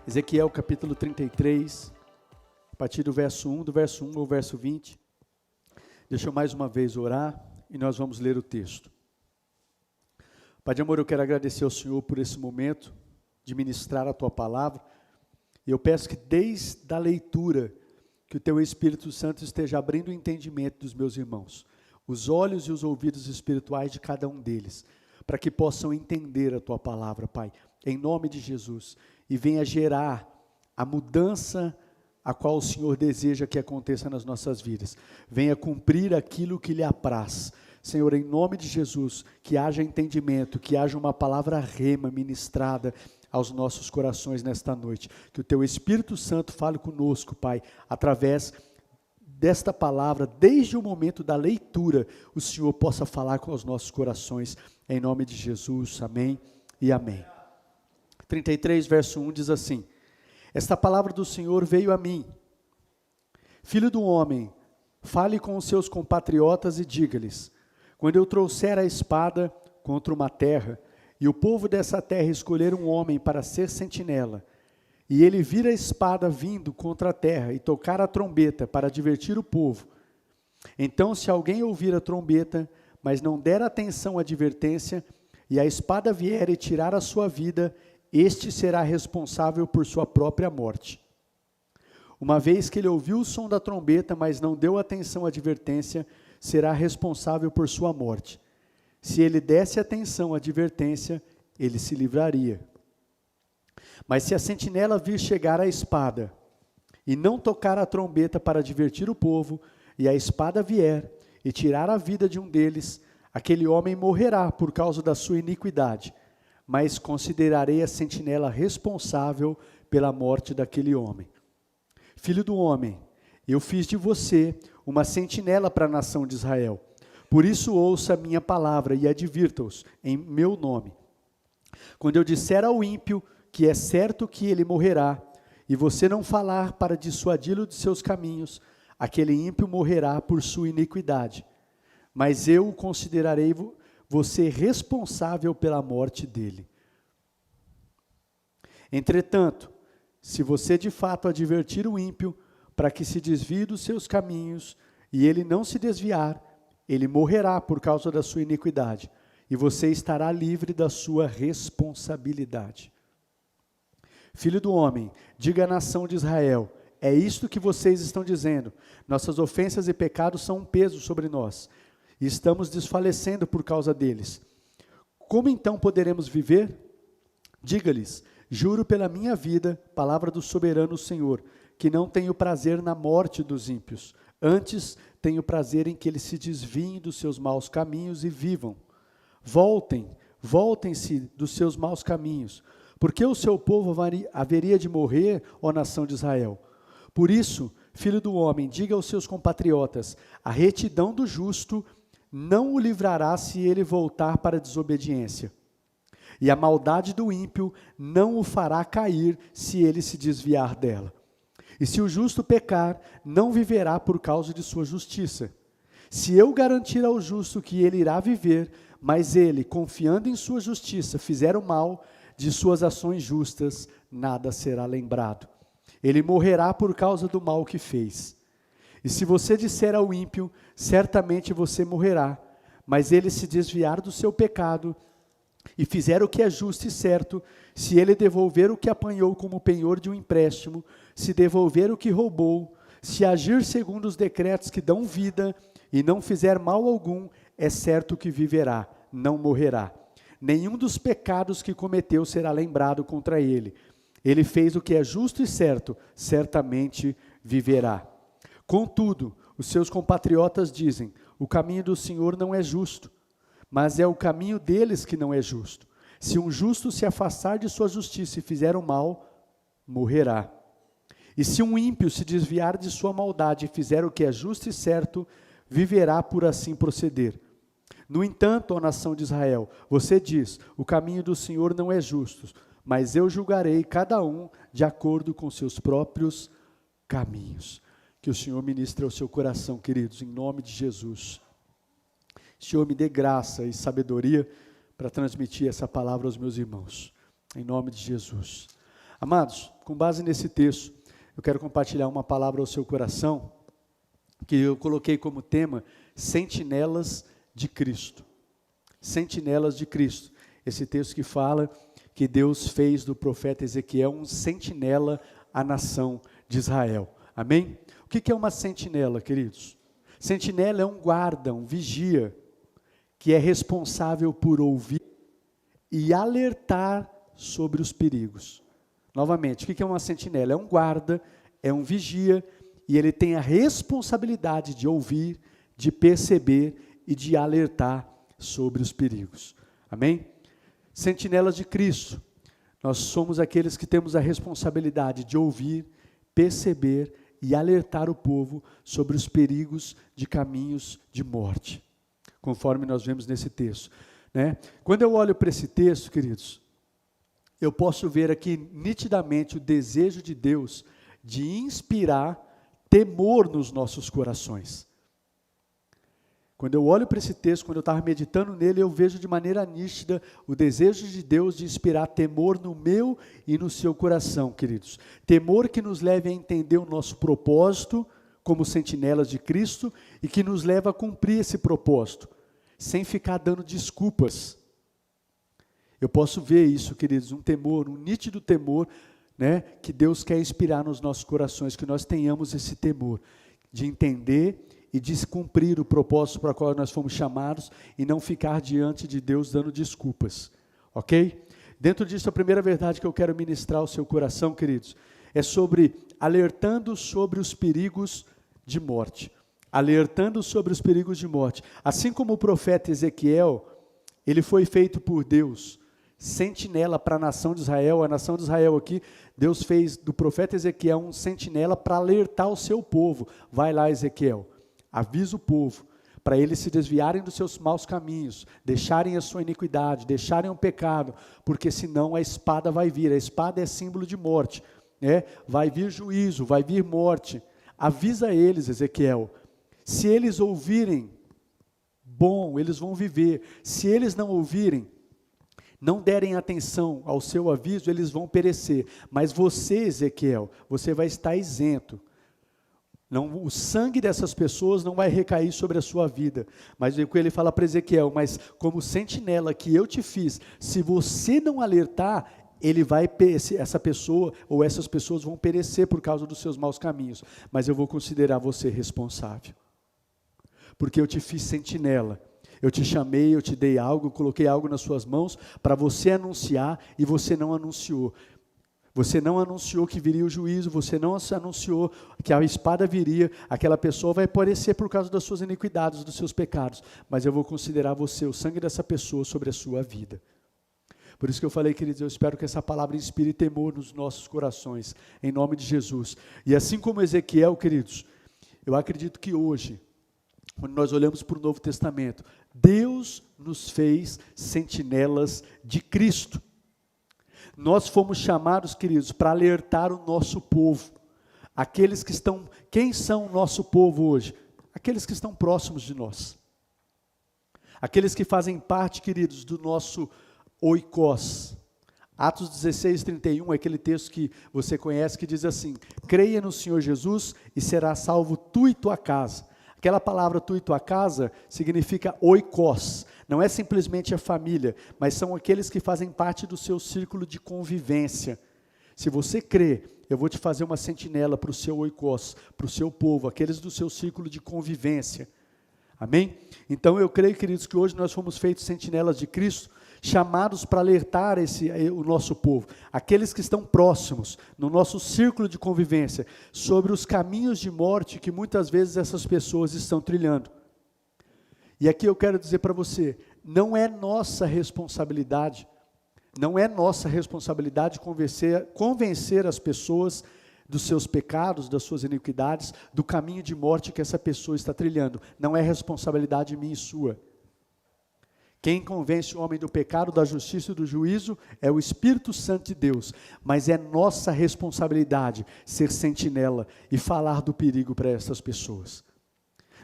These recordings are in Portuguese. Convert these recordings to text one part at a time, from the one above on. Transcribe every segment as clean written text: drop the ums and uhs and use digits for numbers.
Ezequiel capítulo 33, a partir do verso 1 ao verso 20. Deixa eu mais uma vez orar e nós vamos ler o texto. Pai de amor, eu quero agradecer ao Senhor por esse momento de ministrar a Tua palavra. E eu peço que desde a leitura, que o Teu Espírito Santo esteja abrindo o entendimento dos meus irmãos, os olhos e os ouvidos espirituais de cada um deles, para que possam entender a Tua palavra, Pai, em nome de Jesus, e venha gerar a mudança a qual o Senhor deseja que aconteça nas nossas vidas. Venha cumprir aquilo que lhe apraz. Senhor, em nome de Jesus, que haja entendimento, que haja uma palavra rema ministrada aos nossos corações nesta noite. Que o Teu Espírito Santo fale conosco, Pai, através desta palavra, desde o momento da leitura, o Senhor possa falar com os nossos corações, em nome de Jesus, amém e amém. 33, verso 1 diz assim: esta palavra do Senhor veio a mim. Filho do homem, fale com os seus compatriotas e diga-lhes: quando eu trouxer a espada contra uma terra, e o povo dessa terra escolher um homem para ser sentinela, e ele vir a espada vindo contra a terra, e tocar a trombeta para divertir o povo, então se alguém ouvir a trombeta, mas não der atenção à advertência, e a espada vier e tirar a sua vida, este será responsável por sua própria morte. Uma vez que ele ouviu o som da trombeta, mas não deu atenção à advertência, será responsável por sua morte. Se ele desse atenção à advertência, ele se livraria. Mas se a sentinela vir chegar a espada, e não tocar a trombeta para divertir o povo, e a espada vier e tirar a vida de um deles, aquele homem morrerá por causa da sua iniquidade, mas considerarei a sentinela responsável pela morte daquele homem. Filho do homem, eu fiz de você uma sentinela para a nação de Israel. Por isso ouça a minha palavra e advirta-os em meu nome. Quando eu disser ao ímpio que é certo que ele morrerá, e você não falar para dissuadi-lo de seus caminhos, aquele ímpio morrerá por sua iniquidade. Mas eu o considerarei você responsável pela morte dele. Entretanto, se você de fato advertir o ímpio, para que se desvie dos seus caminhos, e ele não se desviar, ele morrerá por causa da sua iniquidade, e você estará livre da sua responsabilidade. Filho do homem, diga à nação de Israel: é isto que vocês estão dizendo, nossas ofensas e pecados são um peso sobre nós, e estamos desfalecendo por causa deles. Como então poderemos viver? Diga-lhes: juro pela minha vida, palavra do soberano Senhor, que não tenho prazer na morte dos ímpios, antes tenho prazer em que eles se desviem dos seus maus caminhos e vivam. Voltem-se dos seus maus caminhos, porque o seu povo haveria de morrer, ó nação de Israel. Por isso, filho do homem, diga aos seus compatriotas: a retidão do justo não o livrará se ele voltar para a desobediência, e a maldade do ímpio não o fará cair se ele se desviar dela. E se o justo pecar, não viverá por causa de sua justiça. Se eu garantir ao justo que ele irá viver, mas ele, confiando em sua justiça, fizer o mal, de suas ações justas nada será lembrado. Ele morrerá por causa do mal que fez. E se você disser ao ímpio: certamente você morrerá, mas ele se desviar do seu pecado e fizer o que é justo e certo, se ele devolver o que apanhou como penhor de um empréstimo, se devolver o que roubou, se agir segundo os decretos que dão vida e não fizer mal algum, é certo que viverá, não morrerá. Nenhum dos pecados que cometeu será lembrado contra ele. Ele fez o que é justo e certo, certamente viverá. Contudo, os seus compatriotas dizem: o caminho do Senhor não é justo, mas é o caminho deles que não é justo. Se um justo se afastar de sua justiça e fizer o mal, morrerá. E se um ímpio se desviar de sua maldade e fizer o que é justo e certo, viverá por assim proceder. No entanto, ó nação de Israel, você diz: o caminho do Senhor não é justo, mas eu julgarei cada um de acordo com seus próprios caminhos. Que o Senhor ministre ao seu coração, queridos, em nome de Jesus. Senhor, me dê graça e sabedoria para transmitir essa palavra aos meus irmãos, em nome de Jesus. Amados, com base nesse texto, eu quero compartilhar uma palavra ao seu coração, que eu coloquei como tema, Sentinelas de Cristo. Sentinelas de Cristo. Esse texto que fala que Deus fez do profeta Ezequiel um sentinela à nação de Israel. Amém? O que é uma sentinela, queridos? Sentinela é um guarda, um vigia, que é responsável por ouvir e alertar sobre os perigos. Novamente, o que é uma sentinela? É um guarda, é um vigia, e ele tem a responsabilidade de ouvir, de perceber e de alertar sobre os perigos. Amém? Sentinelas de Cristo. Nós somos aqueles que temos a responsabilidade de ouvir, perceber e alertar o povo sobre os perigos de caminhos de morte, conforme nós vemos nesse texto, né? Quando eu olho para esse texto, queridos, eu posso ver aqui nitidamente o desejo de Deus de inspirar temor nos nossos corações. Quando eu olho para esse texto, quando eu estava meditando nele, eu vejo de maneira nítida o desejo de Deus de inspirar temor no meu e no seu coração, queridos. Temor que nos leve a entender o nosso propósito como sentinelas de Cristo e que nos leva a cumprir esse propósito, sem ficar dando desculpas. Eu posso ver isso, queridos, um temor, um nítido temor, né, que Deus quer inspirar nos nossos corações, que nós tenhamos esse temor de entender e de cumprir o propósito para o qual nós fomos chamados e não ficar diante de Deus dando desculpas, ok? Dentro disso, a primeira verdade que eu quero ministrar ao seu coração, queridos, é sobre alertando sobre os perigos de morte. Alertando sobre os perigos de morte. Assim como o profeta Ezequiel, ele foi feito por Deus, sentinela para a nação de Israel. A nação de Israel aqui, Deus fez do profeta Ezequiel um sentinela para alertar o seu povo. Vai lá, Ezequiel, avisa o povo, para eles se desviarem dos seus maus caminhos, deixarem a sua iniquidade, deixarem o pecado, porque senão a espada vai vir. A espada é símbolo de morte, né? Vai vir juízo, vai vir morte. Avisa eles, Ezequiel. Se eles ouvirem, bom, eles vão viver. Se eles não ouvirem, não derem atenção ao seu aviso, eles vão perecer. Mas você, Ezequiel, você vai estar isento. Não, o sangue dessas pessoas não vai recair sobre a sua vida. Mas o que ele fala para Ezequiel, mas como sentinela que eu te fiz, se você não alertar, essa pessoa ou essas pessoas vão perecer por causa dos seus maus caminhos. Mas eu vou considerar você responsável. Porque eu te fiz sentinela. Eu te chamei, eu te dei algo, coloquei algo nas suas mãos para você anunciar e você não anunciou. Você não anunciou que viria o juízo, você não anunciou que a espada viria, aquela pessoa vai perecer por causa das suas iniquidades, dos seus pecados, mas eu vou considerar você, o sangue dessa pessoa sobre a sua vida. Por isso que eu falei, queridos, eu espero que essa palavra inspire temor nos nossos corações, em nome de Jesus. E assim como Ezequiel, queridos, eu acredito que hoje, quando nós olhamos para o Novo Testamento, Deus nos fez sentinelas de Cristo. Nós fomos chamados, queridos, para alertar o nosso povo. Aqueles que estão, quem são o nosso povo hoje? Aqueles que estão próximos de nós. Aqueles que fazem parte, queridos, do nosso oikos. Atos 16, 31, é aquele texto que você conhece, que diz assim: creia no Senhor Jesus e será salvo tu e tua casa. Aquela palavra tu e tua casa significa oikos, não é simplesmente a família, mas são aqueles que fazem parte do seu círculo de convivência. Se você crê, eu vou te fazer uma sentinela para o seu oikos, para o seu povo, aqueles do seu círculo de convivência. Amém? Então eu creio, queridos, que hoje nós fomos feitos sentinelas de Cristo, chamados para alertar o nosso povo, aqueles que estão próximos, no nosso círculo de convivência, sobre os caminhos de morte que muitas vezes essas pessoas estão trilhando. E aqui eu quero dizer para você, não é nossa responsabilidade convencer as pessoas dos seus pecados, das suas iniquidades, do caminho de morte que essa pessoa está trilhando. Não é responsabilidade minha e sua. Quem convence o homem do pecado, da justiça e do juízo é o Espírito Santo de Deus. Mas é nossa responsabilidade ser sentinela e falar do perigo para essas pessoas.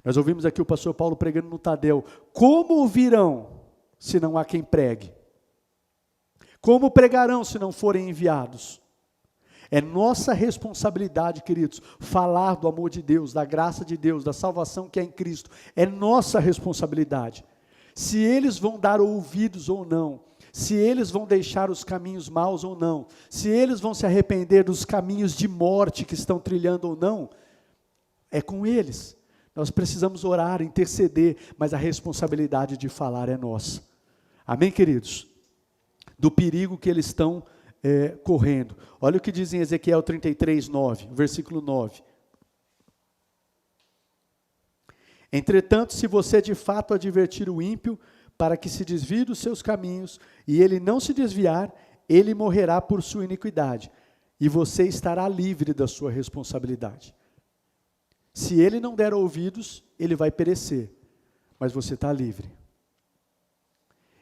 Nós ouvimos aqui o pastor Paulo pregando no Tadel. Como ouvirão se não há quem pregue? Como pregarão se não forem enviados? É nossa responsabilidade, queridos, falar do amor de Deus, da graça de Deus, da salvação que é em Cristo. É nossa responsabilidade. Se eles vão dar ouvidos ou não, se eles vão deixar os caminhos maus ou não, se eles vão se arrepender dos caminhos de morte que estão trilhando ou não, é com eles. Nós precisamos orar, interceder, mas a responsabilidade de falar é nossa. Amém, queridos? Do perigo que eles estão correndo. Olha o que diz em Ezequiel 33, 9, versículo 9. Entretanto, se você de fato advertir o ímpio, para que se desvie dos seus caminhos, e ele não se desviar, ele morrerá por sua iniquidade, e você estará livre da sua responsabilidade. Se ele não der ouvidos, ele vai perecer, mas você está livre.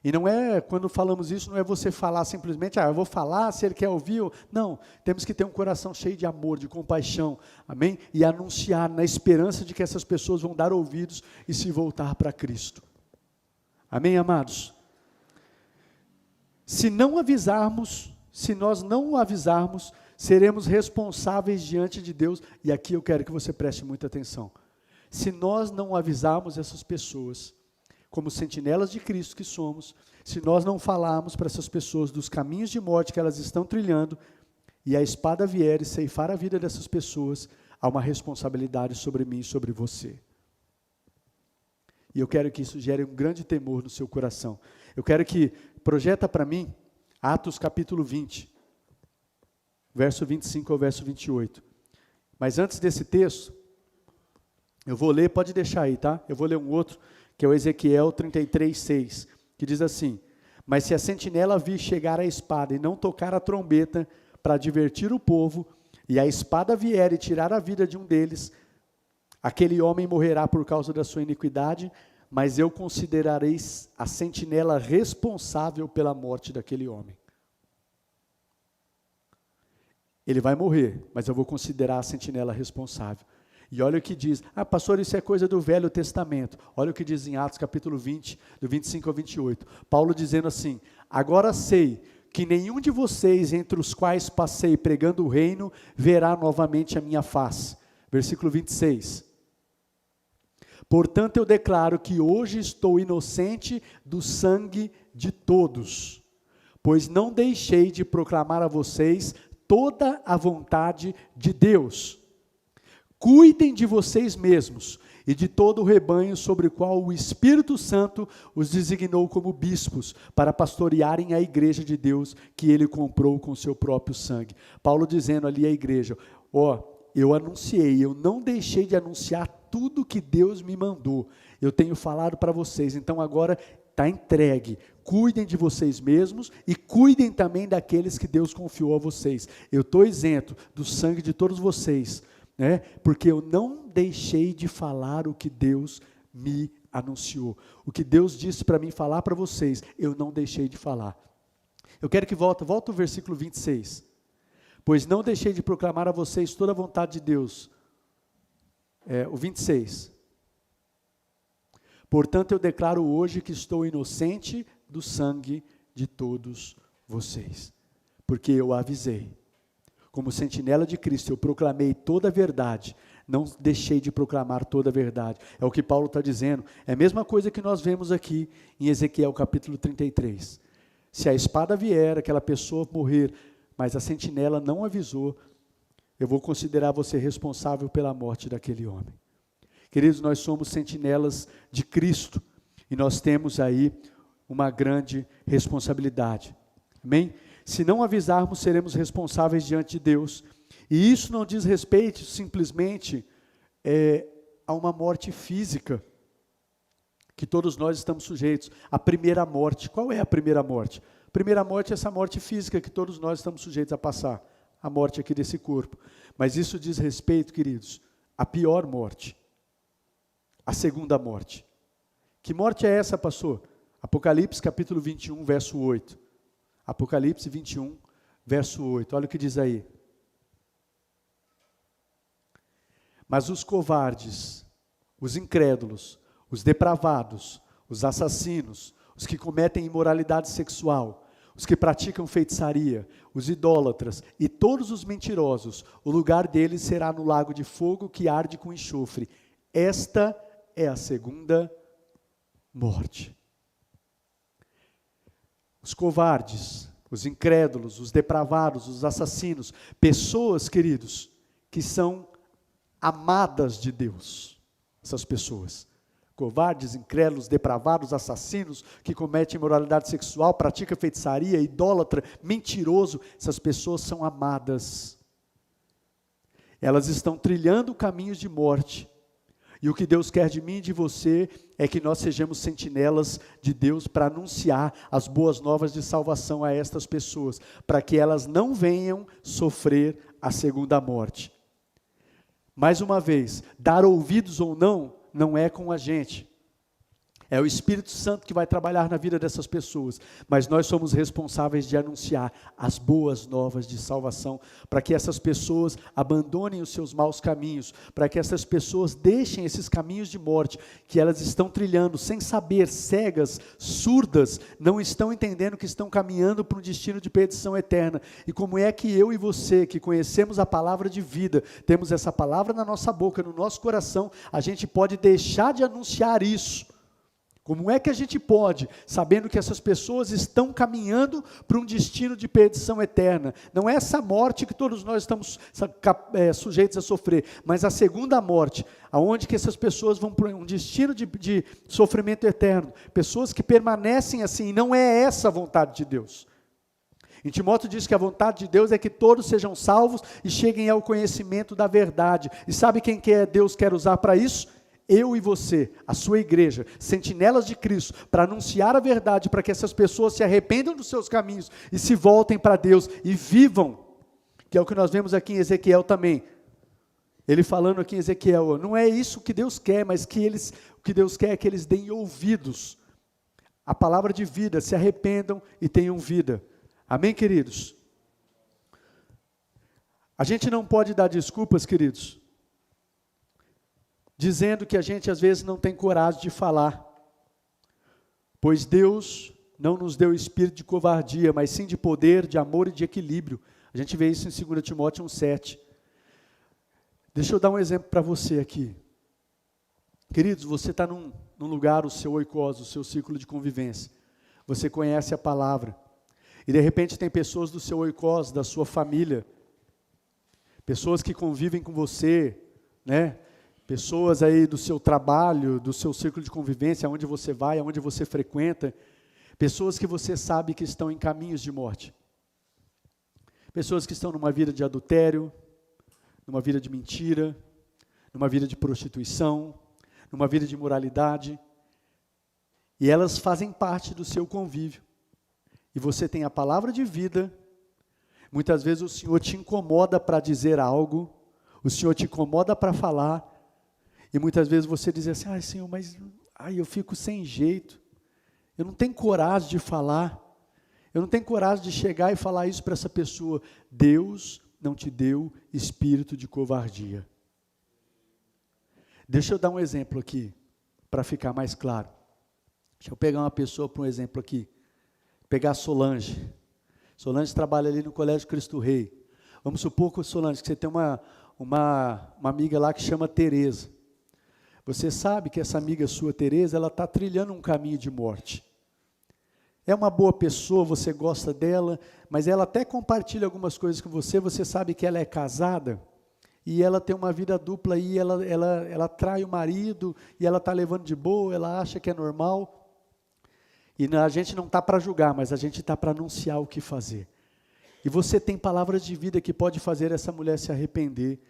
E não é, quando falamos isso, não é você falar simplesmente, eu vou falar, se ele quer ouvir, não, temos que ter um coração cheio de amor, de compaixão, amém? E anunciar na esperança de que essas pessoas vão dar ouvidos e se voltar para Cristo. Amém, amados? Se nós não avisarmos, seremos responsáveis diante de Deus, e aqui eu quero que você preste muita atenção. Se nós não avisarmos essas pessoas, como sentinelas de Cristo que somos, se nós não falarmos para essas pessoas dos caminhos de morte que elas estão trilhando, e a espada vier e ceifar a vida dessas pessoas, há uma responsabilidade sobre mim e sobre você. E eu quero que isso gere um grande temor no seu coração. Eu quero que, projeta para mim, Atos capítulo 20, verso 25 ao verso 28. Mas antes desse texto, eu vou ler, pode deixar aí, tá? Eu vou ler um outro, que é o Ezequiel 33, 6, que diz assim: mas se a sentinela vir chegar a espada e não tocar a trombeta para advertir o povo, e a espada vier e tirar a vida de um deles, aquele homem morrerá por causa da sua iniquidade, mas eu considerarei a sentinela responsável pela morte daquele homem. Ele vai morrer, mas eu vou considerar a sentinela responsável. E olha o que diz, pastor, isso é coisa do Velho Testamento. Olha o que diz em Atos capítulo 20, do 25 ao 28. Paulo dizendo assim: agora sei que nenhum de vocês, entre os quais passei pregando o reino, verá novamente a minha face. Versículo 26. Portanto, eu declaro que hoje estou inocente do sangue de todos, pois não deixei de proclamar a vocês toda a vontade de Deus. Cuidem de vocês mesmos e de todo o rebanho sobre o qual o Espírito Santo os designou como bispos, para pastorearem a igreja de Deus que ele comprou com seu próprio sangue. Paulo dizendo ali à igreja, eu anunciei, eu não deixei de anunciar tudo que Deus me mandou. Eu tenho falado para vocês, então agora está entregue. Cuidem de vocês mesmos e cuidem também daqueles que Deus confiou a vocês. Eu estou isento do sangue de todos vocês, né? Porque eu não deixei de falar o que Deus me anunciou. O que Deus disse para mim falar para vocês, eu não deixei de falar. Eu quero que volta o versículo 26. Pois não deixei de proclamar a vocês toda a vontade de Deus. O 26. Portanto, eu declaro hoje que estou inocente do sangue de todos vocês. Porque eu avisei. Como sentinela de Cristo, eu proclamei toda a verdade, não deixei de proclamar toda a verdade. É o que Paulo está dizendo. É a mesma coisa que nós vemos aqui em Ezequiel capítulo 33. Se a espada vier, aquela pessoa morrer, mas a sentinela não avisou, eu vou considerar você responsável pela morte daquele homem. Queridos, nós somos sentinelas de Cristo e nós temos aí uma grande responsabilidade. Amém? Se não avisarmos, seremos responsáveis diante de Deus. E isso não diz respeito simplesmente a uma morte física, que todos nós estamos sujeitos. A primeira morte. Qual é a primeira morte? A primeira morte é essa morte física que todos nós estamos sujeitos a passar. A morte aqui desse corpo. Mas isso diz respeito, queridos, à pior morte. A segunda morte. Que morte é essa, pastor? Apocalipse capítulo 21, verso 8. Apocalipse 21, verso 8. Olha o que diz aí. Mas os covardes, os incrédulos, os depravados, os assassinos, os que cometem imoralidade sexual, os que praticam feitiçaria, os idólatras e todos os mentirosos, o lugar deles será no lago de fogo que arde com enxofre. Esta é a segunda morte. Os covardes, os incrédulos, os depravados, os assassinos, pessoas, queridos, que são amadas de Deus, essas pessoas. Covardes, incrédulos, depravados, assassinos, que cometem imoralidade sexual, praticam feitiçaria, idólatra, mentiroso, essas pessoas são amadas. Elas estão trilhando caminhos de morte. E o que Deus quer de mim e de você é que nós sejamos sentinelas de Deus para anunciar as boas novas de salvação a estas pessoas, para que elas não venham sofrer a segunda morte. Mais uma vez, dar ouvidos ou não, não é com a gente. É o Espírito Santo que vai trabalhar na vida dessas pessoas, mas nós somos responsáveis de anunciar as boas novas de salvação, para que essas pessoas abandonem os seus maus caminhos, para que essas pessoas deixem esses caminhos de morte, que elas estão trilhando, sem saber, cegas, surdas, não estão entendendo que estão caminhando para um destino de perdição eterna. E como é que eu e você, que conhecemos a palavra de vida, temos essa palavra na nossa boca, no nosso coração, a gente pode deixar de anunciar isso? Como é que a gente pode, sabendo que essas pessoas estão caminhando para um destino de perdição eterna? Não é essa morte que todos nós estamos sujeitos a sofrer, mas a segunda morte, aonde que essas pessoas vão para um destino de sofrimento eterno. Pessoas que permanecem assim, não é essa a vontade de Deus. Em Timóteo diz que a vontade de Deus é que todos sejam salvos e cheguem ao conhecimento da verdade. E sabe quem que Deus quer usar para isso? Eu e você, a sua igreja, sentinelas de Cristo, para anunciar a verdade, para que essas pessoas se arrependam dos seus caminhos e se voltem para Deus e vivam, que é o que nós vemos aqui em Ezequiel também. Ele falando aqui em Ezequiel, não é isso que Deus quer, mas o que Deus quer é que eles deem ouvidos à palavra de vida, se arrependam e tenham vida. Amém, queridos? A gente não pode dar desculpas, queridos, dizendo que a gente às vezes não tem coragem de falar, pois Deus não nos deu espírito de covardia, mas sim de poder, de amor e de equilíbrio. A gente vê isso em 2 Timóteo 1,7. Deixa eu dar um exemplo para você aqui. Queridos, você está num lugar, o seu oikos, o seu círculo de convivência. Você conhece a palavra. E de repente tem pessoas do seu oikos, da sua família, pessoas que convivem com você, né? Pessoas aí do seu trabalho, do seu círculo de convivência, aonde você vai, aonde você frequenta, pessoas que você sabe que estão em caminhos de morte. Pessoas que estão numa vida de adultério, numa vida de mentira, numa vida de prostituição, numa vida de imoralidade, e elas fazem parte do seu convívio. E você tem a palavra de vida, muitas vezes o Senhor te incomoda para dizer algo, o Senhor te incomoda para falar, e muitas vezes você diz assim, ai Senhor, mas eu fico sem jeito, eu não tenho coragem de falar, eu não tenho coragem de chegar e falar isso para essa pessoa. Deus não te deu espírito de covardia. Deixa eu dar um exemplo aqui, para ficar mais claro. Deixa eu pegar uma pessoa para um exemplo aqui, pegar a Solange. Solange trabalha ali no Colégio Cristo Rei. Vamos supor, Solange, que você tem uma amiga lá que chama Tereza. Você sabe que essa amiga sua, Tereza, ela está trilhando um caminho de morte. É uma boa pessoa, você gosta dela, mas ela até compartilha algumas coisas com você, você sabe que ela é casada, e ela tem uma vida dupla, e ela trai o marido, e ela está levando de boa, ela acha que é normal, e a gente não está para julgar, mas a gente está para anunciar o que fazer. E você tem palavras de vida que pode fazer essa mulher se arrepender,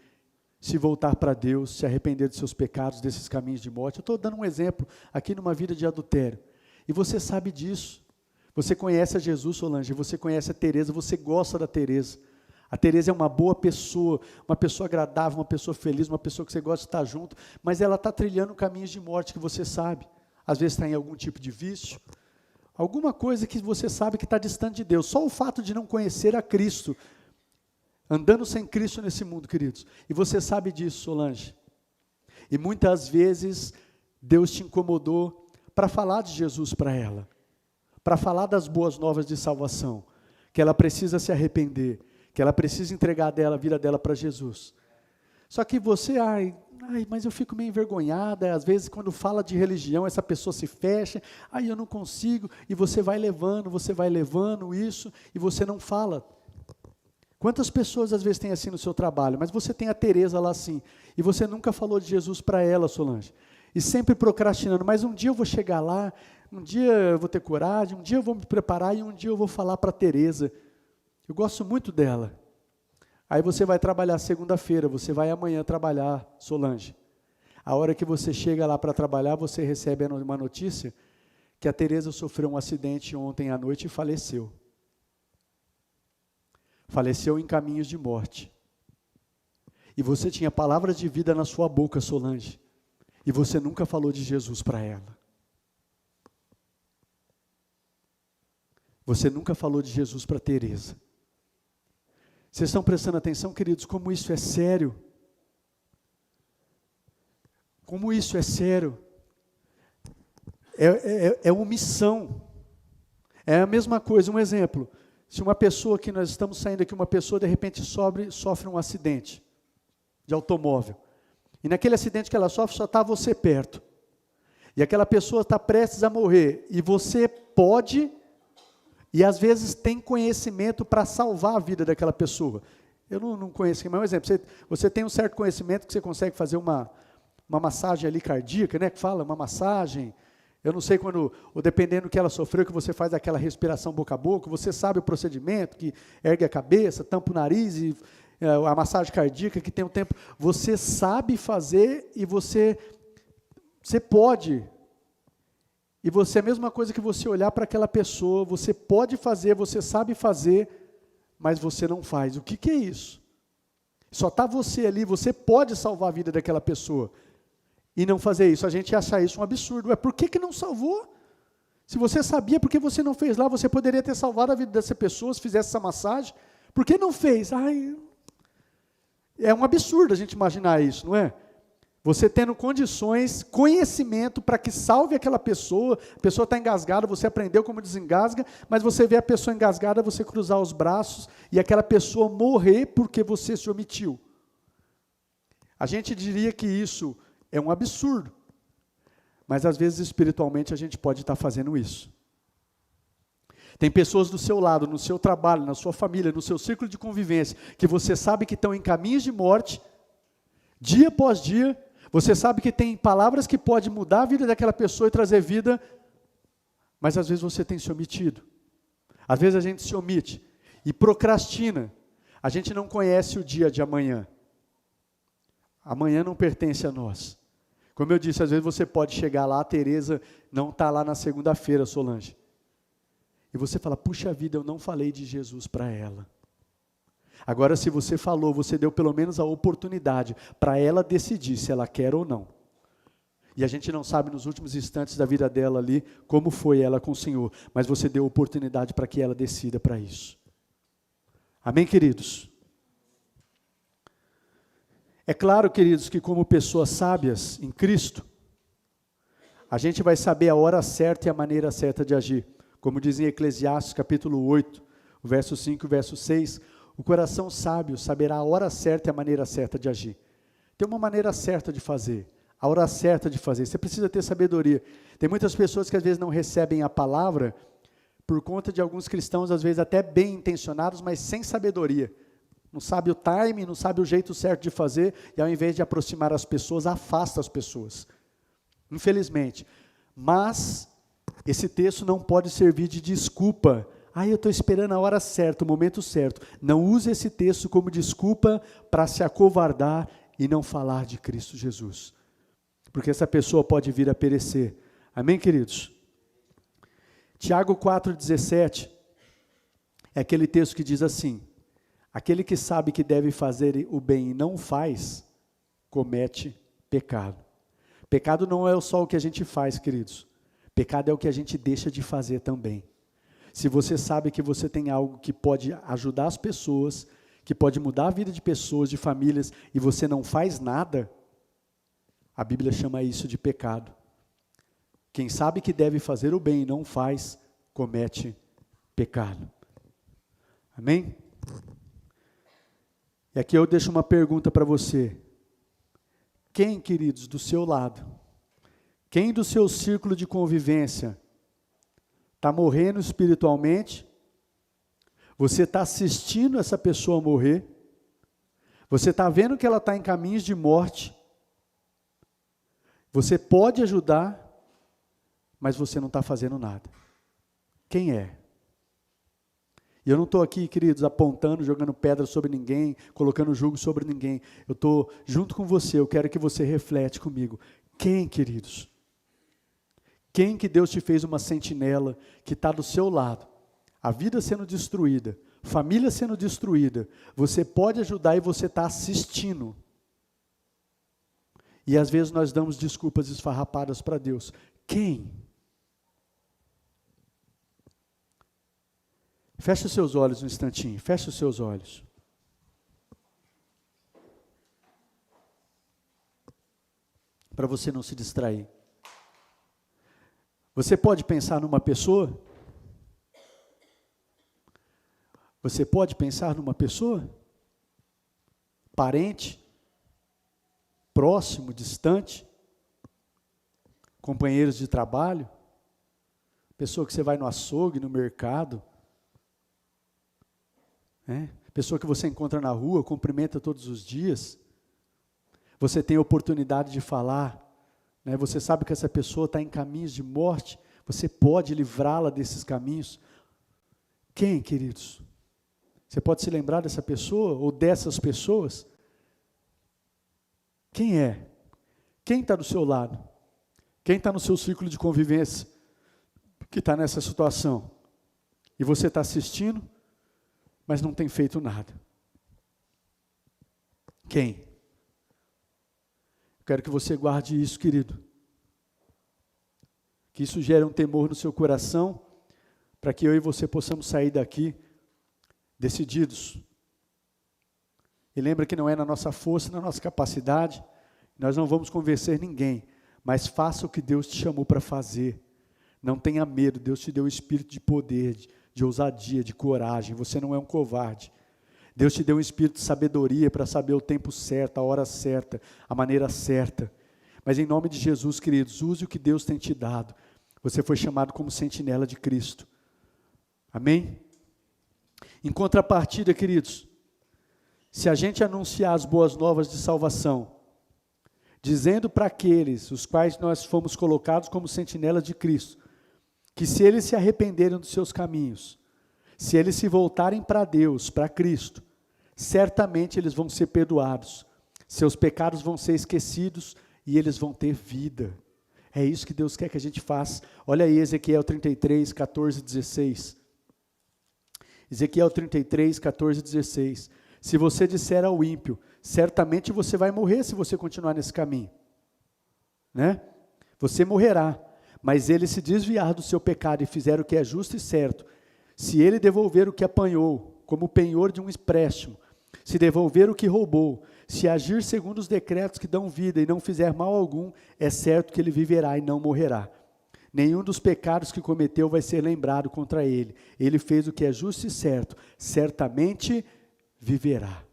se voltar para Deus, se arrepender dos seus pecados, desses caminhos de morte. Eu estou dando um exemplo aqui numa vida de adultério. E você sabe disso. Você conhece a Jesus, Solange, você conhece a Tereza, você gosta da Tereza. A Tereza é uma boa pessoa, uma pessoa agradável, uma pessoa feliz, uma pessoa que você gosta de estar junto, mas ela está trilhando caminhos de morte que você sabe. Às vezes está em algum tipo de vício, alguma coisa que você sabe que está distante de Deus. Só o fato de não conhecer a Cristo, andando sem Cristo nesse mundo, queridos. E você sabe disso, Solange. E muitas vezes Deus te incomodou para falar de Jesus para ela, para falar das boas novas de salvação, que ela precisa se arrepender, que ela precisa entregar a vida dela para Jesus. Só que você, mas eu fico meio envergonhada, às vezes quando fala de religião, essa pessoa se fecha, eu não consigo, e você vai levando isso, e você não fala. Quantas pessoas às vezes tem assim no seu trabalho, mas você tem a Tereza lá assim, e você nunca falou de Jesus para ela, Solange, e sempre procrastinando, mas um dia eu vou chegar lá, um dia eu vou ter coragem, um dia eu vou me preparar, e um dia eu vou falar para a Tereza, eu gosto muito dela. Aí você vai trabalhar segunda-feira, você vai amanhã trabalhar, Solange. A hora que você chega lá para trabalhar, você recebe uma notícia que a Tereza sofreu um acidente ontem à noite e faleceu. Faleceu em caminhos de morte. E você tinha palavras de vida na sua boca, Solange. E você nunca falou de Jesus para ela. Você nunca falou de Jesus para a Tereza. Vocês estão prestando atenção, queridos, como isso é sério? Como isso é sério? É omissão. É a mesma coisa, um exemplo. Se uma pessoa, que nós estamos saindo aqui, uma pessoa de repente sofre um acidente de automóvel. E naquele acidente que ela sofre, só está você perto. E aquela pessoa está prestes a morrer. E você pode... E às vezes tem conhecimento para salvar a vida daquela pessoa. Eu não conheço, mas um exemplo, você tem um certo conhecimento que você consegue fazer uma massagem ali cardíaca, né, que fala, uma massagem, eu não sei quando, ou dependendo do que ela sofreu, que você faz aquela respiração boca a boca, você sabe o procedimento, que ergue a cabeça, tampa o nariz, e a massagem cardíaca, que tem um tempo, você sabe fazer e você pode. E você, a mesma coisa que você olhar para aquela pessoa, você pode fazer, você sabe fazer, mas você não faz. O que é isso? Só está você ali, você pode salvar a vida daquela pessoa. E não fazer isso, a gente acha isso um absurdo. Por que não salvou? Se você sabia, por que você não fez lá? Você poderia ter salvado a vida dessa pessoa, se fizesse essa massagem. Por que não fez? É um absurdo a gente imaginar isso, não é? Você tendo condições, conhecimento para que salve aquela pessoa, a pessoa está engasgada, você aprendeu como desengasga, mas você vê a pessoa engasgada, você cruzar os braços e aquela pessoa morrer porque você se omitiu. A gente diria que isso é um absurdo, mas às vezes espiritualmente a gente pode estar fazendo isso. Tem pessoas do seu lado, no seu trabalho, na sua família, no seu círculo de convivência, que você sabe que estão em caminhos de morte, dia após dia. Você sabe que tem palavras que podem mudar a vida daquela pessoa e trazer vida, mas às vezes você tem se omitido. Às vezes a gente se omite e procrastina. A gente não conhece o dia de amanhã. Amanhã não pertence a nós. Como eu disse, às vezes você pode chegar lá, a Tereza não está lá na segunda-feira, Solange. E você fala, puxa vida, eu não falei de Jesus para ela. Agora, se você falou, você deu pelo menos a oportunidade para ela decidir se ela quer ou não. E a gente não sabe nos últimos instantes da vida dela ali, como foi ela com o Senhor. Mas você deu oportunidade para que ela decida para isso. Amém, queridos? É claro, queridos, que como pessoas sábias em Cristo, a gente vai saber a hora certa e a maneira certa de agir. Como diz em Eclesiastes capítulo 8, o verso 5 e o verso 6, o coração sábio saberá a hora certa e a maneira certa de agir. Tem uma maneira certa de fazer, a hora certa de fazer. Você precisa ter sabedoria. Tem muitas pessoas que às vezes não recebem a palavra por conta de alguns cristãos, às vezes até bem intencionados, mas sem sabedoria. Não sabe o time, não sabe o jeito certo de fazer, e ao invés de aproximar as pessoas, afasta as pessoas. Infelizmente. Mas esse texto não pode servir de desculpa. Eu estou esperando a hora certa, o momento certo. Não use esse texto como desculpa para se acovardar e não falar de Cristo Jesus. Porque essa pessoa pode vir a perecer. Amém, queridos? Tiago 4,17 é aquele texto que diz assim: aquele que sabe que deve fazer o bem e não faz, comete pecado. Pecado não é só o que a gente faz, queridos. Pecado é o que a gente deixa de fazer também. Se você sabe que você tem algo que pode ajudar as pessoas, que pode mudar a vida de pessoas, de famílias, e você não faz nada, a Bíblia chama isso de pecado. Quem sabe que deve fazer o bem e não faz, comete pecado. Amém? E aqui eu deixo uma pergunta para você. Quem, queridos, do seu lado, quem do seu círculo de convivência está morrendo espiritualmente? Você está assistindo essa pessoa morrer? Você está vendo que ela está em caminhos de morte? Você pode ajudar, mas você não está fazendo nada. Quem é? E eu não estou aqui, queridos, apontando, jogando pedra sobre ninguém, colocando jugo sobre ninguém. Eu estou junto com você, eu quero que você reflete comigo. Quem, queridos? Quem que Deus te fez uma sentinela que está do seu lado? A vida sendo destruída, família sendo destruída, você pode ajudar e você está assistindo. E às vezes nós damos desculpas esfarrapadas para Deus. Quem? Feche os seus olhos um instantinho, feche os seus olhos. Para você não se distrair. Você pode pensar numa pessoa? Você pode pensar numa pessoa? Parente? Próximo, distante? Companheiros de trabalho? Pessoa que você vai no açougue, no mercado? Pessoa que você encontra na rua, cumprimenta todos os dias, você tem a oportunidade de falar, você sabe que essa pessoa está em caminhos de morte, você pode livrá-la desses caminhos. Quem, queridos? Você pode se lembrar dessa pessoa ou dessas pessoas? Quem é? Quem está do seu lado? Quem está no seu círculo de convivência que está nessa situação? E você está assistindo, mas não tem feito nada. Quem? Quero que você guarde isso, querido. Que isso gere um temor no seu coração, para que eu e você possamos sair daqui decididos. E lembra que não é na nossa força, na nossa capacidade, nós não vamos convencer ninguém, mas faça o que Deus te chamou para fazer. Não tenha medo, Deus te deu o espírito de poder, de ousadia, de coragem, você não é um covarde. Deus te deu um espírito de sabedoria para saber o tempo certo, a hora certa, a maneira certa. Mas em nome de Jesus, queridos, use o que Deus tem te dado. Você foi chamado como sentinela de Cristo. Amém? Em contrapartida, queridos, se a gente anunciar as boas novas de salvação, dizendo para aqueles os quais nós fomos colocados como sentinelas de Cristo, que se eles se arrependerem dos seus caminhos, se eles se voltarem para Deus, para Cristo, certamente eles vão ser perdoados, seus pecados vão ser esquecidos e eles vão ter vida. É isso que Deus quer que a gente faça. Olha aí Ezequiel 33, 14 e 16. Ezequiel 33, 14 e 16. Se você disser ao ímpio, certamente você vai morrer se você continuar nesse caminho. Você morrerá. Mas ele se desviar do seu pecado e fizer o que é justo e certo, se ele devolver o que apanhou, como penhor de um empréstimo, se devolver o que roubou, se agir segundo os decretos que dão vida e não fizer mal algum, é certo que ele viverá e não morrerá. Nenhum dos pecados que cometeu vai ser lembrado contra ele. Ele fez o que é justo e certo, certamente viverá.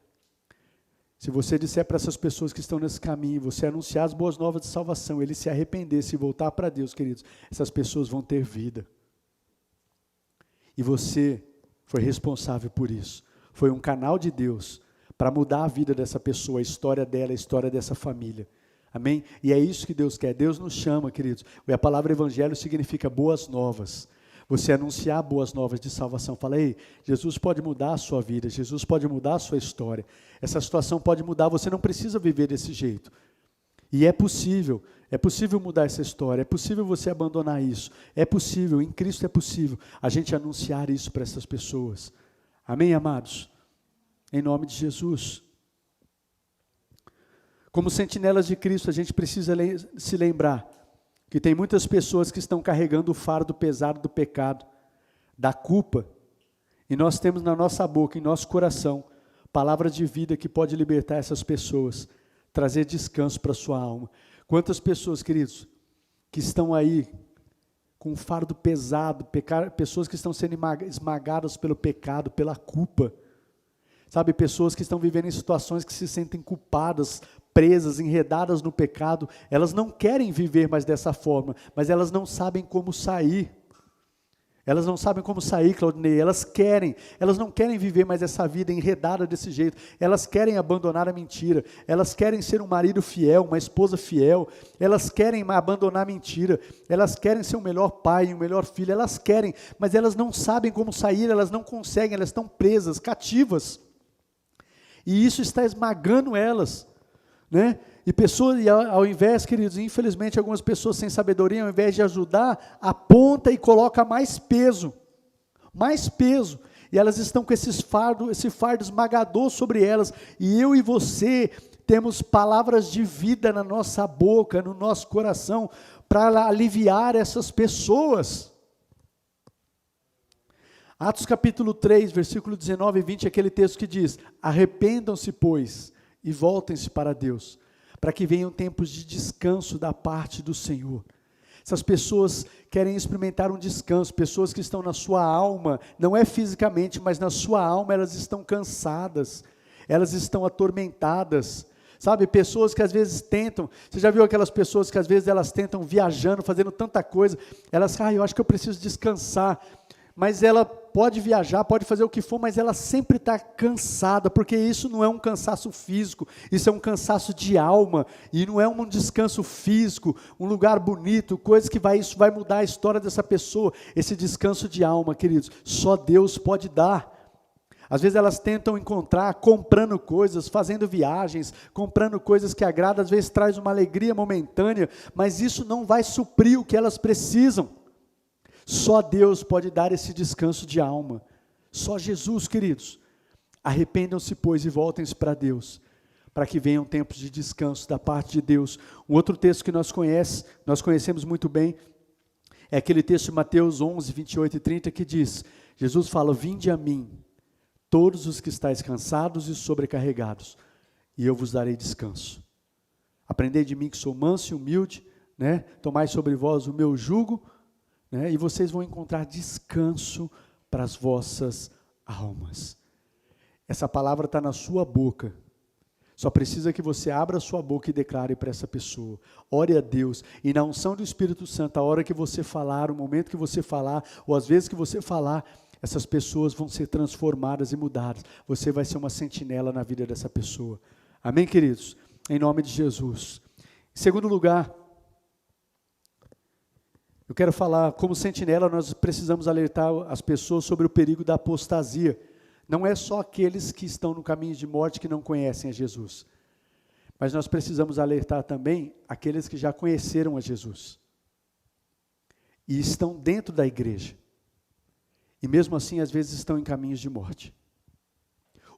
Se você disser para essas pessoas que estão nesse caminho, você anunciar as boas novas de salvação, eles se arrependessem e voltar para Deus, queridos, essas pessoas vão ter vida. E você foi responsável por isso. Foi um canal de Deus para mudar a vida dessa pessoa, a história dela, a história dessa família. Amém? E é isso que Deus quer. Deus nos chama, queridos. E a palavra evangelho significa boas novas. Você anunciar boas novas de salvação. Fala, ei, Jesus pode mudar a sua vida, Jesus pode mudar a sua história. Essa situação pode mudar, você não precisa viver desse jeito. E é possível mudar essa história, é possível você abandonar isso. É possível, em Cristo é possível a gente anunciar isso para essas pessoas. Amém, amados? Em nome de Jesus. Como sentinelas de Cristo, a gente precisa se lembrar que tem muitas pessoas que estão carregando o fardo pesado do pecado, da culpa, e nós temos na nossa boca, em nosso coração, palavras de vida que pode libertar essas pessoas, trazer descanso para a sua alma. Quantas pessoas, queridos, que estão aí com um fardo pesado, pessoas que estão sendo esmagadas pelo pecado, pela culpa. Sabe, pessoas que estão vivendo em situações que se sentem culpadas, presas, enredadas no pecado. Elas não querem viver mais dessa forma, mas elas não sabem como sair. Elas não sabem como sair, Claudinei. Elas não querem viver mais essa vida enredada desse jeito. Elas querem abandonar a mentira. Elas querem ser um marido fiel, uma esposa fiel. Elas querem abandonar a mentira. Elas querem ser um melhor pai, um melhor filho. Elas querem, mas elas não sabem como sair. Elas não conseguem. Elas estão presas, cativas. E isso está esmagando elas, né? E pessoas, ao invés, queridos, infelizmente algumas pessoas sem sabedoria, ao invés de ajudar, aponta e coloca mais peso, e elas estão com esse fardo esmagador sobre elas, e eu e você temos palavras de vida na nossa boca, no nosso coração, para aliviar essas pessoas. Atos capítulo 3, versículo 19 e 20, é aquele texto que diz: arrependam-se, pois, e voltem-se para Deus, para que venham tempos de descanso da parte do Senhor. Essas pessoas querem experimentar um descanso, pessoas que estão na sua alma, não é fisicamente, mas na sua alma elas estão cansadas, elas estão atormentadas, sabe, pessoas que às vezes tentam, você já viu aquelas pessoas que às vezes elas tentam viajando, fazendo tanta coisa, elas, eu acho que eu preciso descansar, mas ela pode viajar, pode fazer o que for, mas ela sempre está cansada, porque isso não é um cansaço físico, isso é um cansaço de alma, e não é um descanso físico, um lugar bonito, coisa que isso vai mudar a história dessa pessoa, esse descanso de alma, queridos, só Deus pode dar. Às vezes elas tentam encontrar, comprando coisas, fazendo viagens, comprando coisas que agradam, às vezes traz uma alegria momentânea, mas isso não vai suprir o que elas precisam. Só Deus pode dar esse descanso de alma, só Jesus, queridos. Arrependam-se, pois, e voltem-se para Deus, para que venham tempos de descanso da parte de Deus. Um outro texto que nós conhecemos muito bem, é aquele texto de Mateus 11, 28 e 30, que diz, Jesus fala: vinde a mim, todos os que estáis cansados e sobrecarregados, e eu vos darei descanso. Aprendei de mim que sou manso e humilde, né? Tomai sobre vós o meu jugo, e vocês vão encontrar descanso para as vossas almas. Essa palavra está na sua boca, só precisa que você abra a sua boca e declare para essa pessoa, ore a Deus, e na unção do Espírito Santo, a hora que você falar, o momento que você falar, ou às vezes que você falar, essas pessoas vão ser transformadas e mudadas, você vai ser uma sentinela na vida dessa pessoa, amém, queridos? Em nome de Jesus. Em segundo lugar, eu quero falar, como sentinela, nós precisamos alertar as pessoas sobre o perigo da apostasia. Não é só aqueles que estão no caminho de morte que não conhecem a Jesus, mas nós precisamos alertar também aqueles que já conheceram a Jesus e estão dentro da igreja, e mesmo assim às vezes estão em caminhos de morte.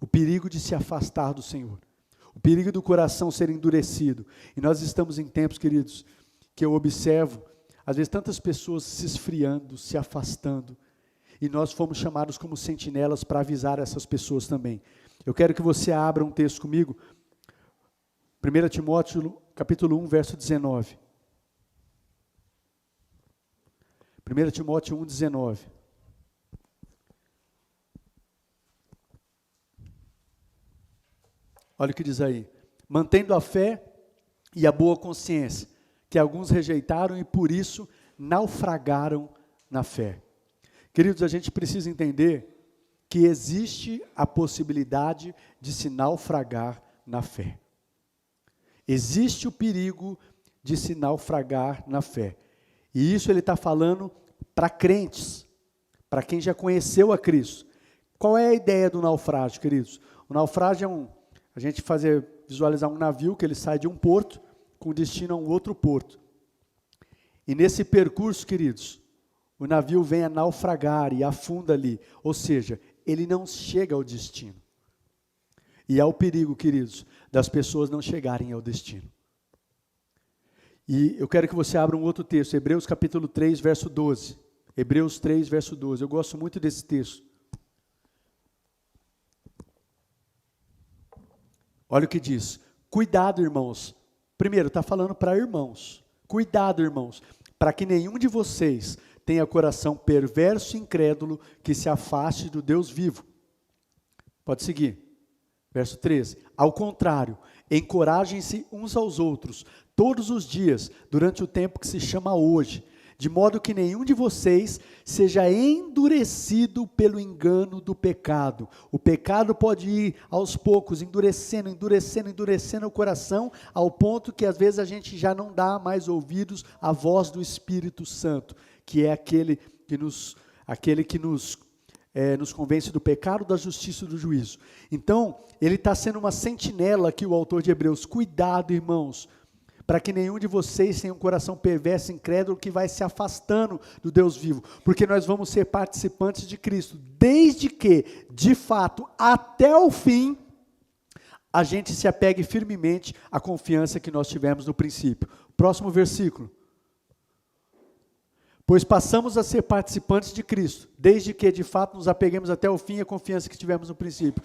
O perigo de se afastar do Senhor, o perigo do coração ser endurecido, e nós estamos em tempos, queridos, que eu observo, às vezes tantas pessoas se esfriando, se afastando, e nós fomos chamados como sentinelas para avisar essas pessoas também. Eu quero que você abra um texto comigo, 1 Timóteo capítulo 1, verso 19. 1 Timóteo 1, 19. Olha o que diz aí: mantendo a fé e a boa consciência, que alguns rejeitaram e por isso naufragaram na fé. Queridos, a gente precisa entender que existe a possibilidade de se naufragar na fé. Existe o perigo de se naufragar na fé. E isso ele está falando para crentes, para quem já conheceu a Cristo. Qual é a ideia do naufrágio, queridos? O naufrágio é a gente visualizar um navio que ele sai de um porto com destino a um outro porto. E nesse percurso, queridos, o navio vem a naufragar e afunda ali, ou seja, ele não chega ao destino. E há o perigo, queridos, das pessoas não chegarem ao destino. E eu quero que você abra um outro texto, Hebreus capítulo 3, verso 12. Hebreus 3, verso 12, eu gosto muito desse texto. Olha o que diz: cuidado, irmãos. Primeiro, está falando para irmãos. Cuidado, irmãos, para que nenhum de vocês tenha coração perverso e incrédulo, que se afaste do Deus vivo. Pode seguir. Verso 13. Ao contrário, encorajem-se uns aos outros, todos os dias, durante o tempo que se chama hoje, de modo que nenhum de vocês seja endurecido pelo engano do pecado. O pecado pode ir aos poucos, endurecendo o coração, ao ponto que às vezes a gente já não dá mais ouvidos à voz do Espírito Santo, que é aquele que nos convence do pecado, da justiça e do juízo. Então, ele está sendo uma sentinela aqui, o autor de Hebreus. Cuidado, irmãos, para que nenhum de vocês tenha um coração perverso, incrédulo, que vai se afastando do Deus vivo, porque nós vamos ser participantes de Cristo, desde que, de fato, até o fim, a gente se apegue firmemente à confiança que nós tivemos no princípio. Próximo versículo. Pois passamos a ser participantes de Cristo, desde que, de fato, nos apeguemos até o fim à confiança que tivemos no princípio.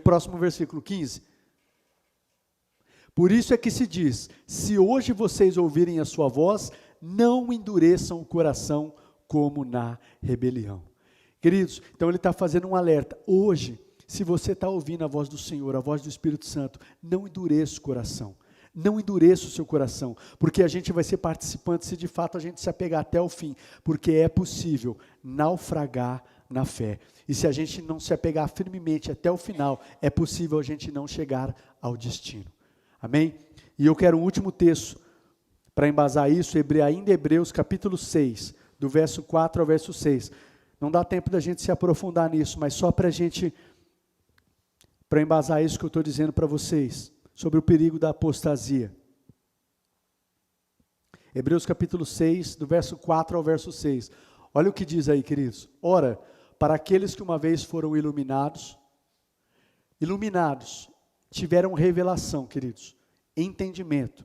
Próximo versículo, 15. Por isso é que se diz, se hoje vocês ouvirem a sua voz, não endureçam o coração como na rebelião. Queridos, então ele está fazendo um alerta. Hoje, se você está ouvindo a voz do Senhor, a voz do Espírito Santo, não endureça o coração. Não endureça o seu coração, porque a gente vai ser participante se de fato a gente se apegar até o fim, porque é possível naufragar na fé. E se a gente não se apegar firmemente até o final, é possível a gente não chegar ao destino. Amém? E eu quero um último texto para embasar isso, ainda Hebreus capítulo 6, do verso 4 ao verso 6. Não dá tempo da gente se aprofundar nisso, mas só para embasar isso que eu estou dizendo para vocês, sobre o perigo da apostasia. Hebreus capítulo 6, do verso 4 ao verso 6. Olha o que diz aí, queridos. Ora, para aqueles que uma vez foram iluminados, tiveram revelação, queridos, entendimento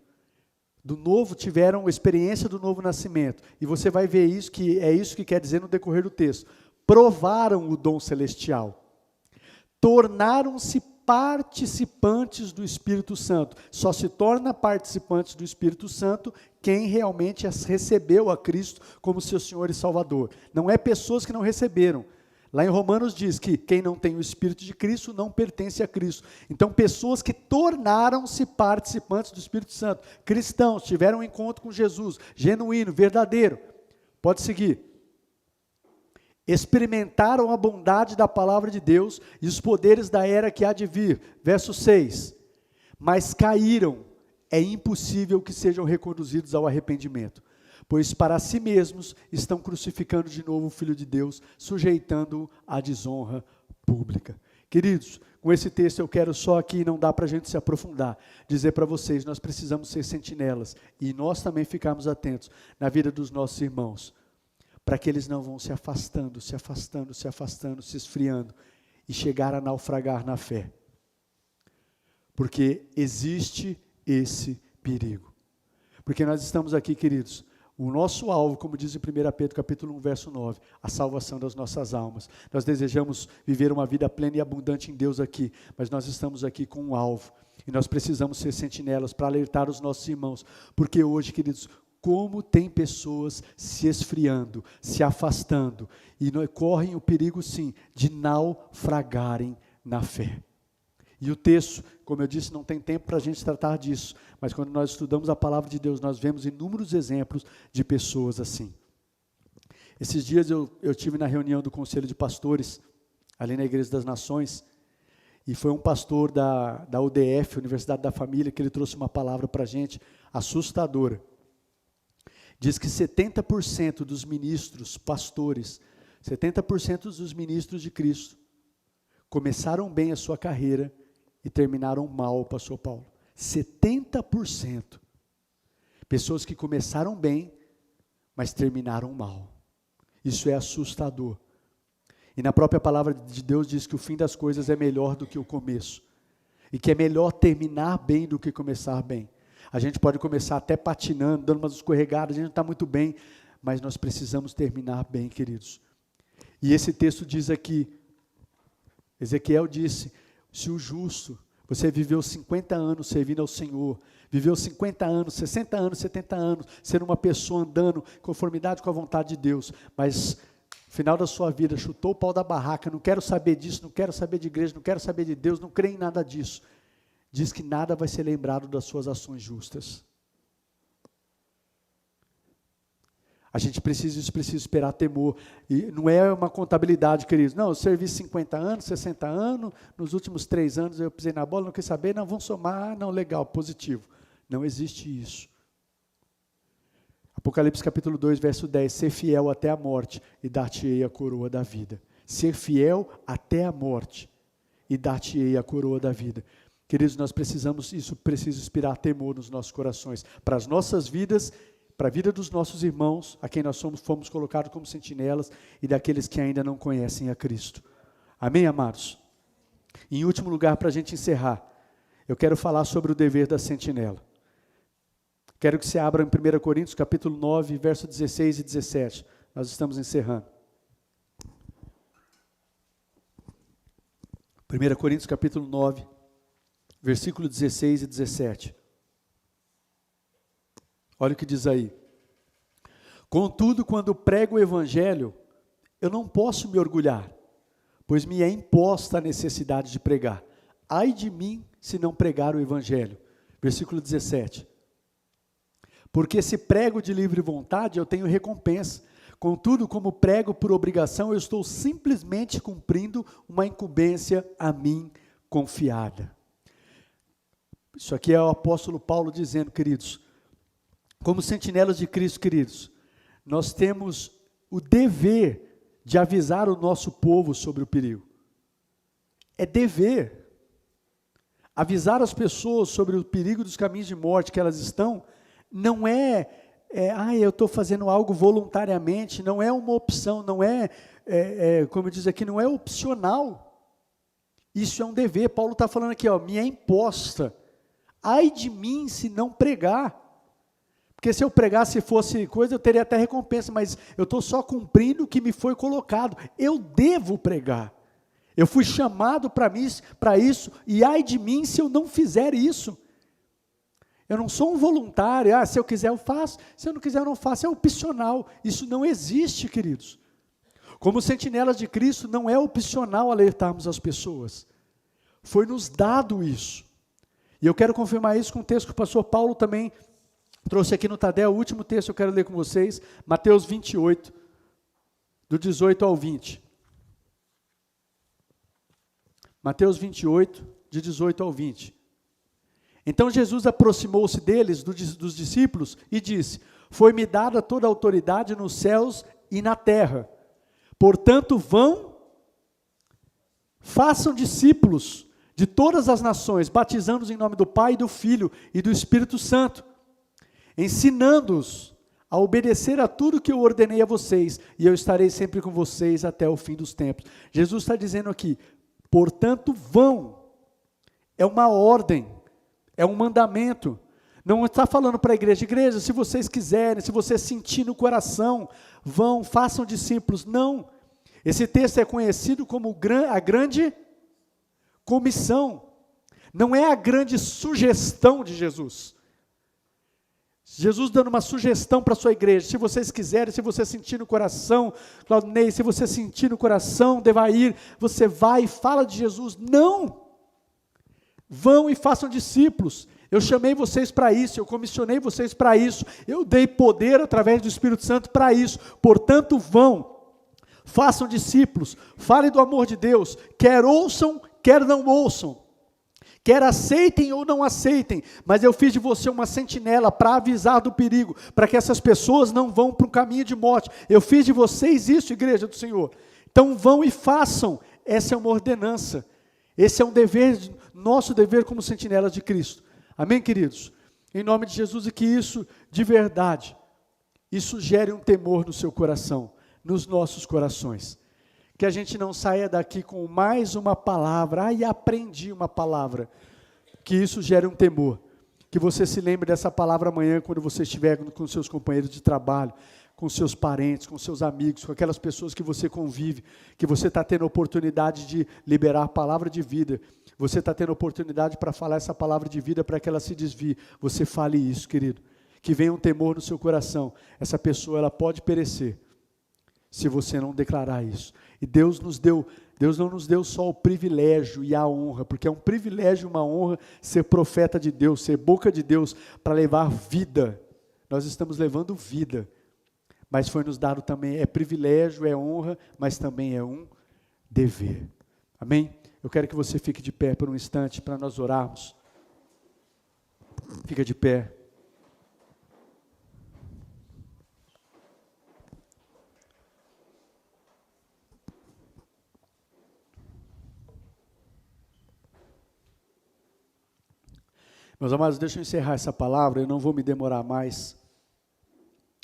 do novo, tiveram experiência do novo nascimento, e você vai ver isso, que é isso que quer dizer no decorrer do texto, provaram o dom celestial, tornaram-se participantes do Espírito Santo. Só se torna participantes do Espírito Santo quem realmente recebeu a Cristo como seu Senhor e Salvador, não é pessoas que não receberam. Lá em Romanos diz que quem não tem o Espírito de Cristo não pertence a Cristo. Então, pessoas que tornaram-se participantes do Espírito Santo, cristãos, tiveram um encontro com Jesus, genuíno, verdadeiro. Pode seguir. Experimentaram a bondade da palavra de Deus e os poderes da era que há de vir. Verso 6. Mas caíram, é impossível que sejam reconduzidos ao arrependimento. Pois para si mesmos estão crucificando de novo o Filho de Deus, sujeitando-o à desonra pública. Queridos, com esse texto eu quero só aqui, não dá para a gente se aprofundar, dizer para vocês, nós precisamos ser sentinelas, e nós também ficarmos atentos na vida dos nossos irmãos, para que eles não vão se afastando, se esfriando, e chegar a naufragar na fé. Porque existe esse perigo. Porque nós estamos aqui, queridos, o nosso alvo, como diz em 1 Pedro capítulo 1, verso 9, a salvação das nossas almas. Nós desejamos viver uma vida plena e abundante em Deus aqui, mas nós estamos aqui com um alvo, e nós precisamos ser sentinelas para alertar os nossos irmãos, porque hoje, queridos, como tem pessoas se esfriando, se afastando, e correm o perigo sim, de naufragarem na fé. E o texto, como eu disse, não tem tempo para a gente tratar disso, mas quando nós estudamos a palavra de Deus, nós vemos inúmeros exemplos de pessoas assim. Esses dias eu tive na reunião do Conselho de Pastores, ali na Igreja das Nações, e foi um pastor da UDF, Universidade da Família, que ele trouxe uma palavra para a gente, assustadora. Diz que 70% dos ministros, pastores, 70% dos ministros de Cristo, começaram bem a sua carreira e terminaram mal, pastor Paulo. 70%. Pessoas que começaram bem, mas terminaram mal. Isso é assustador. E na própria palavra de Deus diz que o fim das coisas é melhor do que o começo. E que é melhor terminar bem do que começar bem. A gente pode começar até patinando, dando umas escorregadas, a gente não está muito bem, mas nós precisamos terminar bem, queridos. E esse texto diz aqui, Ezequiel disse, se o justo Você viveu 50 anos servindo ao Senhor, viveu 50 anos, 60 anos, 70 anos, sendo uma pessoa andando em conformidade com a vontade de Deus, mas no final da sua vida chutou o pau da barraca, não quero saber disso, não quero saber de igreja, não quero saber de Deus, não creio em nada disso. Diz que nada vai ser lembrado das suas ações justas. A gente precisa esperar temor, e não é uma contabilidade, queridos, não, eu servi 50 anos, 60 anos, nos últimos 3 anos eu pisei na bola, não quis saber, não, vamos somar, não, legal, positivo. Não existe isso. Apocalipse capítulo 2, verso 10, ser fiel até a morte e dar-te-ei a coroa da vida. Ser fiel até a morte e dar-te-ei a coroa da vida. Queridos, nós precisamos, isso precisa inspirar temor nos nossos corações, para as nossas vidas, para a vida dos nossos irmãos, a quem nós fomos colocados como sentinelas, e daqueles que ainda não conhecem a Cristo. Amém, amados? Em último lugar, para a gente encerrar, eu quero falar sobre o dever da sentinela. Quero que você abra em 1 Coríntios, capítulo 9, verso 16 e 17. Nós estamos encerrando. 1 Coríntios, capítulo 9, versículo 16 e 17. Olha o que diz aí. Contudo, quando prego o evangelho, eu não posso me orgulhar, pois me é imposta a necessidade de pregar. Ai de mim se não pregar o evangelho. Versículo 17. Porque se prego de livre vontade, eu tenho recompensa. Contudo, como prego por obrigação, eu estou simplesmente cumprindo uma incumbência a mim confiada. Isso aqui é o apóstolo Paulo dizendo, queridos, como sentinelas de Cristo, queridos, nós temos o dever de avisar o nosso povo sobre o perigo. É dever. Avisar as pessoas sobre o perigo dos caminhos de morte que elas estão, não eu estou fazendo algo voluntariamente, não é uma opção, não como diz aqui, não é opcional. Isso é um dever. Paulo está falando aqui, me é imposta. Ai de mim se não pregar. Porque se eu pregasse fosse coisa, eu teria até recompensa, mas eu estou só cumprindo o que me foi colocado. Eu devo pregar. Eu fui chamado para isso, e ai de mim se eu não fizer isso. Eu não sou um voluntário, se eu quiser eu faço, se eu não quiser eu não faço, é opcional. Isso não existe, queridos. Como sentinelas de Cristo, não é opcional alertarmos as pessoas. Foi nos dado isso. E eu quero confirmar isso com o texto que o pastor Paulo também trouxe aqui no Tadel. O último texto que eu quero ler com vocês, Mateus 28, do 18 ao 20. Mateus 28, de 18 ao 20. Então Jesus aproximou-se deles, dos discípulos, e disse: foi-me dada toda a autoridade nos céus e na terra. Portanto, vão, façam discípulos de todas as nações, batizando-os em nome do Pai, do Filho e do Espírito Santo, ensinando-os a obedecer a tudo que eu ordenei a vocês, e eu estarei sempre com vocês até o fim dos tempos. Jesus está dizendo aqui, portanto, vão. É uma ordem. É um mandamento. Não está falando para a igreja, se vocês quiserem, se você sentir no coração, vão, façam discípulos. Não. Esse texto é conhecido como a grande comissão. Não é a grande sugestão de Jesus. Jesus dando uma sugestão para a sua igreja, se vocês quiserem, se você sentir no coração, Claudinei, se você sentir no coração, Devair, você vai e fala de Jesus. Não! Vão e façam discípulos. Eu chamei vocês para isso, eu comissionei vocês para isso, eu dei poder através do Espírito Santo para isso. Portanto, vão, façam discípulos, falem do amor de Deus, quer ouçam, quer não ouçam, quer aceitem ou não aceitem, mas eu fiz de você uma sentinela para avisar do perigo, para que essas pessoas não vão para um caminho de morte. Eu fiz de vocês isso, igreja do Senhor. Então vão e façam. Essa é uma ordenança. Esse é um dever, nosso dever como sentinelas de Cristo. Amém, queridos? Em nome de Jesus, e que isso, de verdade, isso gere um temor no seu coração, nos nossos corações. Que a gente não saia daqui com mais uma palavra, aprendi uma palavra. Que isso gere um temor. Que você se lembre dessa palavra amanhã, quando você estiver com seus companheiros de trabalho, com seus parentes, com seus amigos, com aquelas pessoas que você convive, que você está tendo a oportunidade de liberar a palavra de vida, você está tendo a oportunidade para falar essa palavra de vida para que ela se desvie. Você fale isso, querido. Que venha um temor no seu coração. Essa pessoa, ela pode perecer se você não declarar isso. E Deus não nos deu só o privilégio e a honra, porque é um privilégio e uma honra ser profeta de Deus, ser boca de Deus para levar vida. Nós estamos levando vida, mas foi nos dado também, é privilégio, é honra, mas também é um dever. Amém? Eu quero que você fique de pé por um instante para nós orarmos. Fica de pé. Meus amados, deixa eu encerrar essa palavra, eu não vou me demorar mais,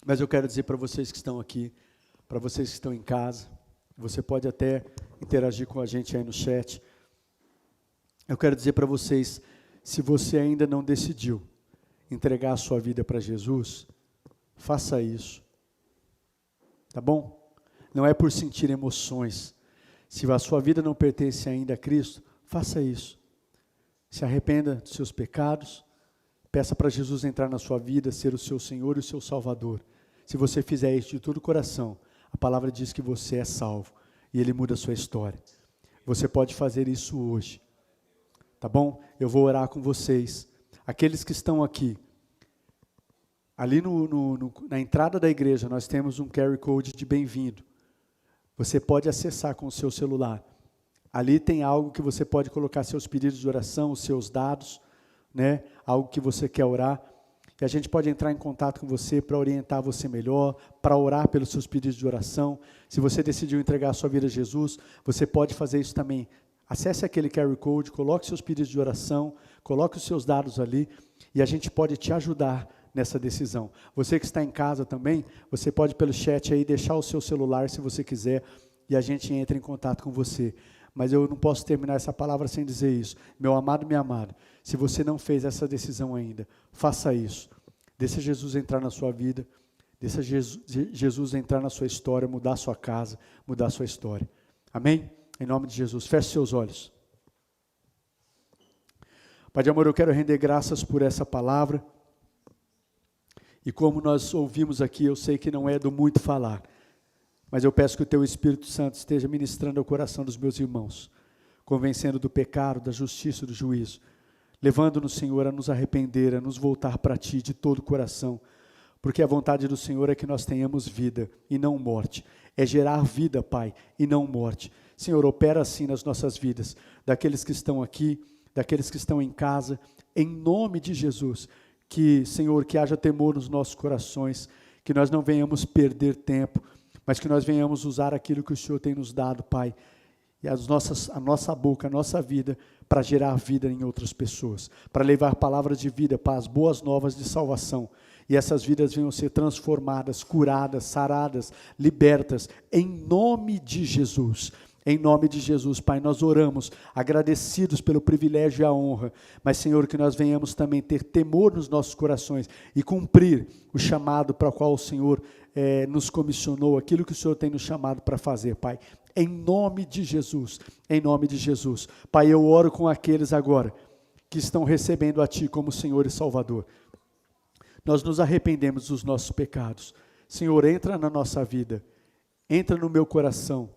mas eu quero dizer para vocês que estão aqui, para vocês que estão em casa, você pode até interagir com a gente aí no chat. Eu quero dizer para vocês, se você ainda não decidiu entregar a sua vida para Jesus, faça isso, tá bom? Não é por sentir emoções, se a sua vida não pertence ainda a Cristo, faça isso. Se arrependa dos seus pecados, peça para Jesus entrar na sua vida, ser o seu Senhor e o seu Salvador. Se você fizer isso de todo o coração, a palavra diz que você é salvo e Ele muda a sua história. Você pode fazer isso hoje, tá bom? Eu vou orar com vocês. Aqueles que estão aqui, ali na entrada da igreja, nós temos um QR Code de bem-vindo. Você pode acessar com o seu celular. Ali tem algo que você pode colocar seus pedidos de oração, os seus dados, né? Algo que você quer orar. E a gente pode entrar em contato com você para orientar você melhor, para orar pelos seus pedidos de oração. Se você decidiu entregar a sua vida a Jesus, você pode fazer isso também. Acesse aquele QR Code, coloque seus pedidos de oração, coloque os seus dados ali e a gente pode te ajudar nessa decisão. Você que está em casa também, você pode pelo chat aí deixar o seu celular se você quiser e a gente entra em contato com você. Mas eu não posso terminar essa palavra sem dizer isso. Meu amado, minha amada, se você não fez essa decisão ainda, faça isso. Deixa Jesus entrar na sua vida, deixa Jesus entrar na sua história, mudar a sua casa, mudar a sua história. Amém? Em nome de Jesus, feche seus olhos. Pai de amor, eu quero render graças por essa palavra. E como nós ouvimos aqui, eu sei que não é do muito falar, mas eu peço que o Teu Espírito Santo esteja ministrando ao coração dos meus irmãos, convencendo do pecado, da justiça e do juízo, levando-nos, Senhor, a nos arrepender, a nos voltar para Ti de todo o coração, porque a vontade do Senhor é que nós tenhamos vida e não morte, é gerar vida, Pai, e não morte. Senhor, opera assim nas nossas vidas, daqueles que estão aqui, daqueles que estão em casa, em nome de Jesus, que, Senhor, que haja temor nos nossos corações, que nós não venhamos perder tempo, mas que nós venhamos usar aquilo que o Senhor tem nos dado, Pai, e a nossa boca, a nossa vida, para gerar vida em outras pessoas, para levar palavras de vida, para as boas novas de salvação, e essas vidas venham ser transformadas, curadas, saradas, libertas, em nome de Jesus. Em nome de Jesus, Pai, nós oramos, agradecidos pelo privilégio e a honra, mas, Senhor, que nós venhamos também ter temor nos nossos corações e cumprir o chamado para o qual o Senhor nos comissionou, aquilo que o Senhor tem nos chamado para fazer, Pai. Em nome de Jesus, em nome de Jesus. Pai, eu oro com aqueles agora que estão recebendo a Ti como Senhor e Salvador. Nós nos arrependemos dos nossos pecados. Senhor, entra na nossa vida, entra no meu coração,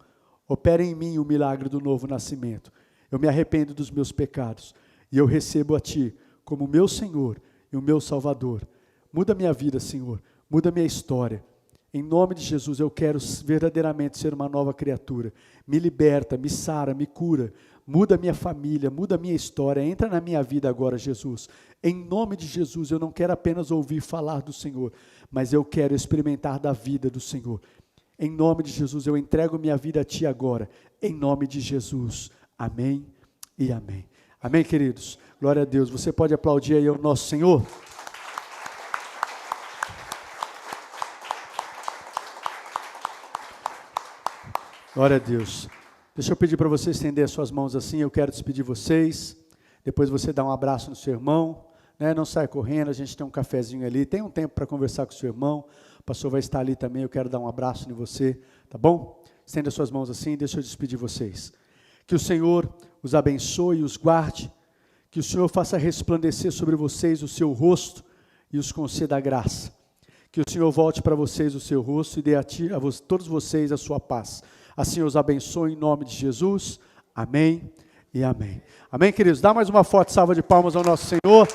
opera em mim o milagre do novo nascimento. Eu me arrependo dos meus pecados e eu recebo a Ti como meu Senhor e o meu Salvador. Muda minha vida, Senhor, muda minha história. Em nome de Jesus, eu quero verdadeiramente ser uma nova criatura. Me liberta, me sara, me cura, muda minha família, muda minha história, entra na minha vida agora, Jesus. Em nome de Jesus, eu não quero apenas ouvir falar do Senhor, mas eu quero experimentar da vida do Senhor. Em nome de Jesus, eu entrego minha vida a Ti agora, em nome de Jesus. Amém e amém. Amém, queridos? Glória a Deus. Você pode aplaudir aí ao nosso Senhor? Glória a Deus. Deixa eu pedir para você estender as suas mãos assim, eu quero despedir vocês. Depois você dá um abraço no seu irmão, né? Não sai correndo, a gente tem um cafezinho ali, tem um tempo para conversar com o seu irmão, pastor vai estar ali também, eu quero dar um abraço em você, tá bom? Estenda suas mãos assim, deixa eu despedir vocês. Que o Senhor os abençoe e os guarde, que o Senhor faça resplandecer sobre vocês o seu rosto e os conceda a graça. Que o Senhor volte para vocês o seu rosto e dê a todos vocês a sua paz. Assim os abençoe em nome de Jesus. Amém e amém. Amém, queridos? Dá mais uma forte salva de palmas ao nosso Senhor.